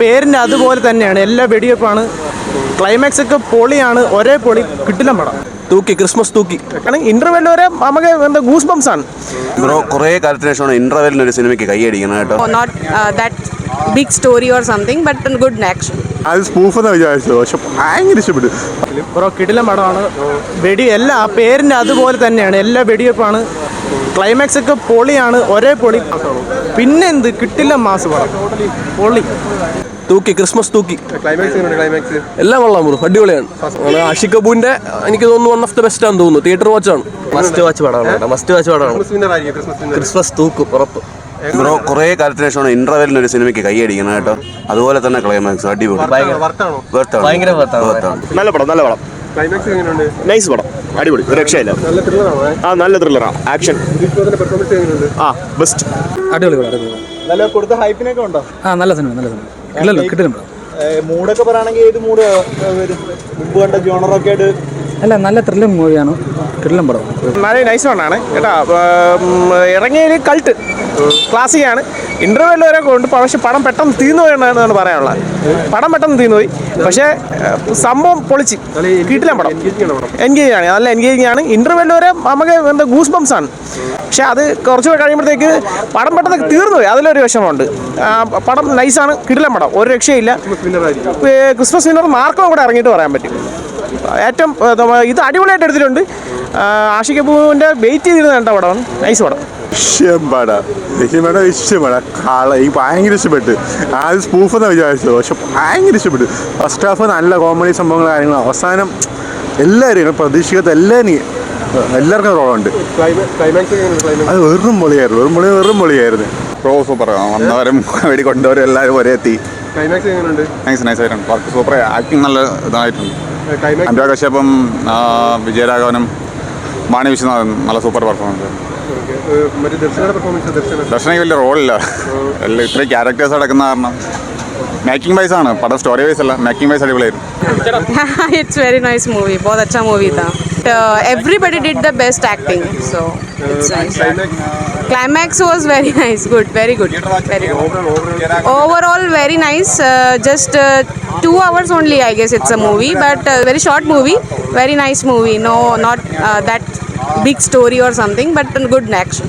പേരിൻ്റെ അതുപോലെ തന്നെയാണ്. എല്ലാ വെടിവെപ്പാണ്, ക്ലൈമാക്സ് ഒക്കെ പൊളിയാണ്, ഒരേ പൊളി, കിട്ടില്ല പടം. തൂക്കി ക്രിസ്മസ് തൂക്കി ഇന്റർവെൽ വരെ നമുക്ക് എന്താ ഗൂസ് ബംസ് ആണ്. ബ്രോ കുറേ കാലത്തിന് ശേഷമാണ് ഇന്റർവെല്ലിന് ഒരു സിനിമയ്ക്ക് കൈയടിക്കണം കേട്ടോ. Not that big story or something, but good action. അത് സ്പൂഫെന്ന് വിചാരിച്ചു, പക്ഷെ ഭയങ്കര ഇഷ്ടപ്പെട്ടു. ബ്രോ കിടിലം പടമാണ്. എല്ലാ പേരിൻ്റെ അതുപോലെ തന്നെയാണ്. എല്ലാ വെടിവെപ്പാണ്, ക്ലൈമാക്സ് ഒക്കെ പൊളിയാണ്, ഒരേ പൊളി. പിന്നെ എന്ത് കിട്ടില്ല മാസ് പടം, പൊളി. തൂക്കി ക്രിസ്മസ് തൂക്കി ക്ലൈമാക്സ് എല്ലാം കൊള്ളാം ബ്രോ, അടിപൊളിയാണ്. ആഷിഖ് കപൂറിന്റെ എനിക്ക് തോന്നുന്നു വൺ ഓഫ് ദ ബെസ്റ്റ് ആണെന്ന് തോന്നുന്നു. തിയേറ്റർ വാച്ചാണ്, മസ്റ്റ് വാച്ച് പടമാണ്, മസ്റ്റ് വാച്ച് പടമാണ്. ക്രിസ്മസ് തൂക്കും ഉറപ്പ്. ബ്രോ കുറേ കാലത്തിന് ശേഷമാണ് ഇന്റർവെല്ലിന് ഒരു സിനിമയ്ക്ക് കൈയടിക്കണം കേട്ടോ. അതുപോലെ തന്നെ ക്ലൈമാക്സ് അടിപൊളി, ഭയങ്കര നല്ല പടം, നല്ല പടം, നൈസ് പടം, അടിപൊളി, രക്ഷയില്ല. നല്ല ത്രില്ലറാണ്, ആക്ഷൻ ബെസ്റ്റ്. അടിപൊളി പടം. നല്ല കൊടുത്ത ഹൈപ്പിനൊക്കെ ഉണ്ടോ? നല്ല സിനിമ ഇല്ലല്ലോ, കിട്ടില്ല. മൂഡൊക്കെ പറയുകയാണെങ്കിൽ ഏത് മൂഡ് വരും? മുമ്പ് കണ്ട ജോണറൊക്കെ ആയിട്ട് അല്ല, നല്ല ത്രില്ലർ മൂവിയാണ്, കിടിലം പടം. നല്ല നൈസ് പടമാണ് കേട്ടോ. ഇറങ്ങിയൊരു കൾട്ട് ക്ലാസിക്കാണ്. ഇന്റർവെൽ വരെ കൊണ്ട്, പക്ഷെ പടം പെട്ടെന്ന് തീർന്നു പോയെന്നാണ് പറയാനുള്ളത്. പടം പെട്ടെന്ന് തീർന്നു പോയി, പക്ഷേ സംഭവം പൊളിച്ച് കിട്ടില്ല പടം. എൻഗേജ് ആണ്, നല്ല എൻഗേജിങ് ആണ്. ഇന്റർവെൽ വരെ നമുക്ക് എന്താ ഗൂസ് ബംസ് ആണ്, പക്ഷെ അത് കുറച്ച് കഴിയുമ്പോഴത്തേക്ക് പടം പെട്ടെന്ന് തീർന്നു പോയി, അതിലൊരു വിഷമമുണ്ട്. പടം നൈസാണ്, കിടിലം പടം, ഒരു രക്ഷയില്ല. ക്രിസ്മസ് വിന്നർ മാർക്കോ കൂടെ ഇറങ്ങിയിട്ട് പറയാൻ പറ്റും. ഏറ്റവും ഇത് അടിപൊളിയായിട്ട് എടുത്തിട്ടുണ്ട്. ആഷിഖ് കപൂറിൻ്റെ വെയിറ്റ് ചെയ്തിരുന്ന കണ്ട പടമാണ്, നൈസ് പടം. എനിക്ക് ഭയങ്കര ഇഷ്ടപ്പെട്ടു. ആദ്യം സ്പൂഫെന്ന് വിചാരിച്ചത്, പക്ഷെ ഭയങ്കര ഇഷ്ടപ്പെട്ടു. ഫസ്റ്റ് ഹാഫ് നല്ല കോമഡി സംഭവങ്ങൾ, കാര്യങ്ങൾ. അവസാനം എല്ലാവരും പ്രതീക്ഷിക്കാത്ത എല്ലാവർക്കും റോളുണ്ട്. അത് വെറും പൊളിയായിരുന്നു. സൂപ്പർ, വന്നവരും വേടി കൊണ്ടവരും എല്ലാവരും ഒരേ എത്തി. നൈസ് ആയിട്ടുണ്ട്. വർക്ക് സൂപ്പർ, ആക്ടിങ് നല്ല ഇതായിട്ടുണ്ട്. അനുരാഗ് കശ്യപും വിജയരാഘവനും മാണി വിശ്വനാഥൻ നല്ല സൂപ്പർ പെർഫോമൻസ്. ദർശനയ്ക്ക് വലിയ റോളില്ല, ഇത്രയും ക്യാരക്ടേഴ്സ് അടക്കുന്ന കാരണം. മേക്കിംഗ് വൈസ് ആണ് പടം, സ്റ്റോറി വൈസ് അല്ല, മേക്കിംഗ് വൈസ് അടിപൊളിയായിരുന്നു. It's very nice movie. बहुत अच्छा movie था. Everybody did the best acting, so it's nice. Climax was very nice, very good. Overall very nice. Just 2 hours only, I guess it's a movie, but very short movie, very nice movie. No, not that big story or something, but good action.